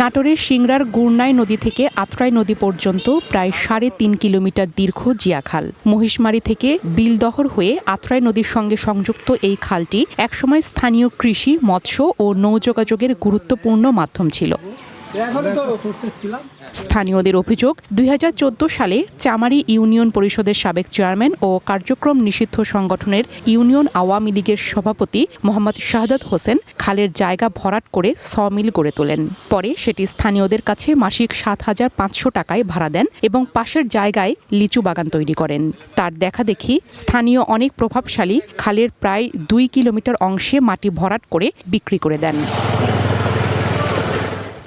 নাটোরের সিংড়ার গুরনাই নদী থেকে আত্রাই নদী পর্যন্ত প্রায় ৩.৫ কিলোমিটার দীর্ঘ জিয়াখাল। মহিষমারী থেকে বিলদহর হয়ে আত্রাই নদীর সঙ্গে সংযুক্ত এই খালটি একসময় স্থানীয় কৃষি, মৎস্য ও নৌযোগাযোগের গুরুত্বপূর্ণ মাধ্যম ছিল। স্থানীয়দের অভিযোগ, ২০১৪ সালে চামারি ইউনিয়ন পরিষদের সাবেক চেয়ারম্যান ও কার্যক্রম নিষিদ্ধ সংগঠনের ইউনিয়ন আওয়ামী লীগের সভাপতি মোহাম্মদ শাহাদাত হোসেন খালের জায়গা ভরাট করে সমিল গড়ে তোলেন। পরে সেটি স্থানীয়দের কাছে মাসিক ৭,৫০০ টাকায় ভাড়া দেন এবং পাশের জায়গায় লিচু বাগান তৈরি করেন। তার দেখাদেখি স্থানীয় অনেক প্রভাবশালী খালের প্রায় ২ কিলোমিটার অংশে মাটি ভরাট করে বিক্রি করে দেন।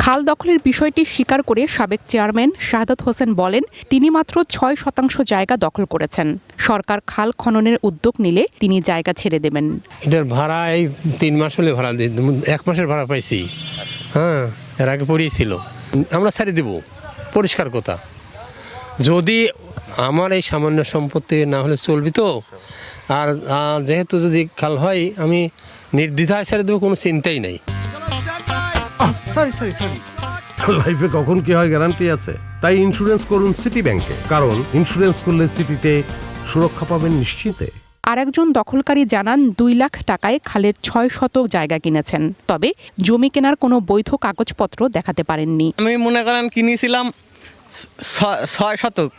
খাল দখলের বিষয়টি স্বীকার করে সাবেক চেয়ারম্যান শাহাদাত হোসেন বলেন, তিনি মাত্র ৬% জায়গা দখল করেছেন। সরকার খাল খননের উদ্যোগ নিলে তিনি জায়গা ছেড়ে দেবেন। এটার ভাড়া এই ৩ মাস হলে ভাড়া দিই, ১ মাসের ভাড়া পাইছি। হ্যাঁ, এর আগে পড়িয়েছিল। আমরা ছেড়ে দেব, পরিষ্কার কথা। যদি আমার এই সামান্য সম্পত্তি না হলে চলবি তো। আর যেহেতু যদি খাল হয়, আমি নির্দ্বিধায় ছেড়ে দেবো, কোনো চিন্তাই নেই। লাইফে কখন কি হয় গ্যারান্টি আছে? তাই ইন্স্যুরেন্স করুন সিটি ব্যাংকে, কারণ ইন্স্যুরেন্স করলে সিটিতে সুরক্ষা পাবেন নিশ্চিতে। আরেকজন দখলকারী জানান, ২ লাখ টাকায় খালের ৬ শতক জায়গা কিনেছেন, তবে জমি কেনার কোনো বৈধ কাগজপত্র দেখাতে পারেননি। আমি মনে করেন কিনেছিলাম ৬ শতক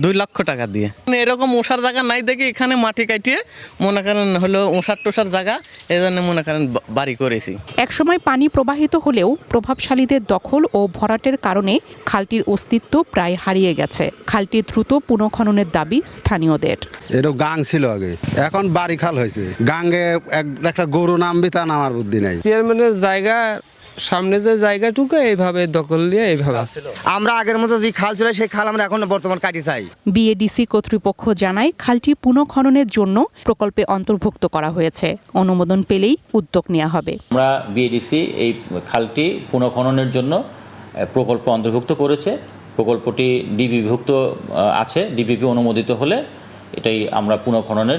২ লক্ষ টাকা দিয়ে। এরকম ওষার জায়গা নাই দেখে এখানে মাটি কাটিয়ে মনে করেন হলো ওষার টোষার জায়গা, এই জন্য মনে করেন বাড়ি করেছি। একসময় পানি প্রবাহিত হলেও প্রভাবশালীদের দখল ও ভরাটের কারণে খালটির অস্তিত্ব প্রায় হারিয়ে গেছে। খালটি দ্রুত পুনঃখননের দাবি স্থানীয়দের। এটা গাং ছিল আগে, এখন বাড়ি খাল হয়েছে। গাঙ্গে একটা গরু নামবি, তা নামার বুদ্ধি নাই। চেয়ারম্যানের জায়গা সামনে যে জায়গাটুকু এইভাবে দখল নিয়ে এইভাবে আমরা আগের মতো যে খাল ছিল সেই খাল আমরা এখন বর্তমান কাটি চাই। বিএডিসি কর্তৃপক্ষ জানায়, খালটি পুনঃখননের জন্য প্রকল্পে অন্তর্ভুক্ত করা হয়েছে। অনুমোদন পেলেই উদ্যোগ নেওয়া হবে। আমরা বিএডিসি এই খালটি পুনঃখননের জন্য প্রকল্প অন্তর্ভুক্ত করেছে। প্রকল্পটি ডিপিভুক্ত আছে। ডিপিপি অনুমোদিত হলে এটাই আমরা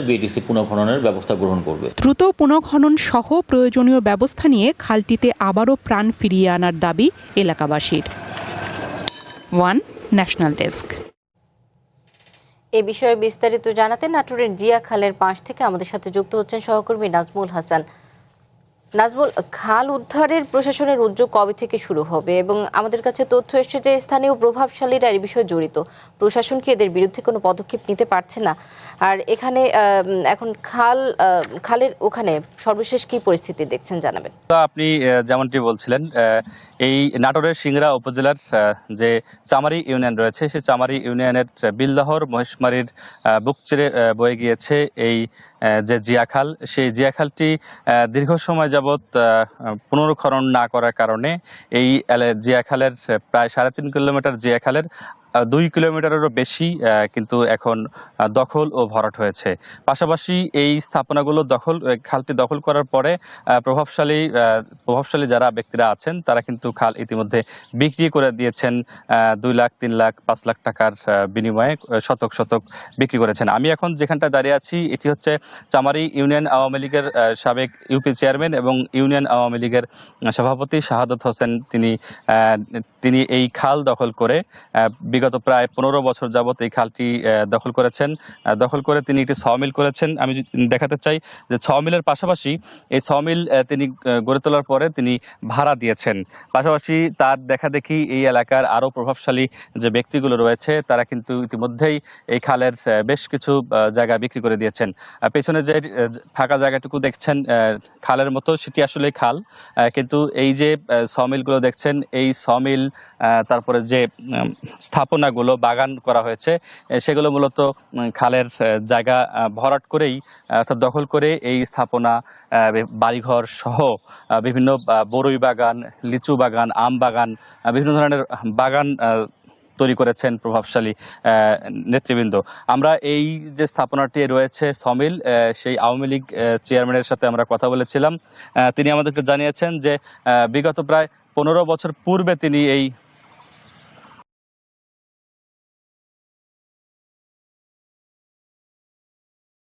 বিএডিসি পুনঃখননের ব্যবস্থা গ্রহণ করবে। দ্রুত পুনঃখনন সহ প্রয়োজনীয় ব্যবস্থা নিয়ে খালটিতে আবারও প্রাণ ফিরিয়ে আনার দাবি এলাকাবাসীর। One national desk. এ বিষয়ে বিস্তারিত জানাতে নাটোরের জিয়া খালের পাশ থেকে আমাদের সাথে যুক্ত হচ্ছেন সহকর্মী নাজমুল হাসান। নাজমুল, খাল উদ্ধারের প্রশাসনের উদ্যোগ কবে থেকে শুরু হবে? এবং আমাদের কাছে তথ্য এসেছে যে স্থানীয় প্রভাবশালীরা এই বিষয়ে জড়িত। প্রশাসন কি এদের বিরুদ্ধে কোনো পদক্ষেপ নিতে পারছে না? আর এখানে এখন খালের ওখানে সর্বশেষ কি পরিস্থিতি দেখছেন জানাবেন। আপনি যেমনটি বলছিলেন, এই নাটোরের সিংড়া উপজেলার যে চামারি ইউনিয়ন রয়েছে, সেই চামারি ইউনিয়নের বিলদহর মহেশমারীর বুক চিরে বয়ে গিয়েছে এই যে জিয়াখাল। সেই জিয়াখালটি দীর্ঘ সময় যাবৎ পুনর্খনন না করার কারণে এই জিয়াখালের প্রায় ৩.৫ কিলোমিটার জিয়াখালের ২ কিলোমিটারেরও বেশি কিন্তু এখন দখল ও ভরাট হয়েছে। পাশাপাশি এই স্থাপনাগুলো খালটি দখল করার পরে প্রভাবশালী যারা ব্যক্তিরা আছেন তারা কিন্তু খাল ইতিমধ্যে বিক্রি করে দিয়েছেন। ২ লাখ, ৩ লাখ, ৫ লাখ টাকার বিনিময়ে শতক শতক বিক্রি করেছেন। আমি এখন যেখানটা দাঁড়িয়ে আছি, এটি হচ্ছে চামারি ইউনিয়ন আওয়ামী লীগের সাবেক ইউপি চেয়ারম্যান এবং ইউনিয়ন আওয়ামী লীগের সভাপতি শাহাদাত হোসেন। তিনি এই খাল দখল করে বিগত প্রায় ১৫ বছর যাবৎ এই খালটি দখল করেছেন। দখল করে তিনি একটি সমিল করেছেন। আমি দেখাতে চাই যে সমিলের পাশাপাশি এই সমিল তিনি গড়ে তোলার পরে তিনি ভাড়া দিয়েছেন। পাশাপাশি তার দেখাদেখি এই এলাকার আরও প্রভাবশালী যে ব্যক্তিগুলো রয়েছে তারা কিন্তু ইতিমধ্যেই এই খালের বেশ কিছু জায়গা বিক্রি করে দিয়েছেন। পেছনে যে ফাঁকা জায়গাটুকু দেখছেন খালের মতো, সেটি আসলে খাল, কিন্তু এই যে সমিলগুলো দেখছেন, এই সমিল তারপরে যে স্থাপনাগুলো বাগান করা হয়েছে, সেগুলো মূলত খালের জায়গা ভরাট করেই অর্থাৎ দখল করে এই স্থাপনা, বাড়িঘর সহ বিভিন্ন বরই বাগান, লিচু বাগান, আম বাগান, বিভিন্ন ধরনের বাগান তৈরি করেছেন প্রভাবশালী নেতৃবৃন্দ। আমরা এই যে স্থাপনাটি রয়েছে সমিল, সেই আওয়ামী লীগ চেয়ারম্যানের সাথে আমরা কথা বলেছিলাম। তিনি আমাদেরকে জানিয়েছেন যে বিগত প্রায় ১৫ বছর পূর্বে তিনি এই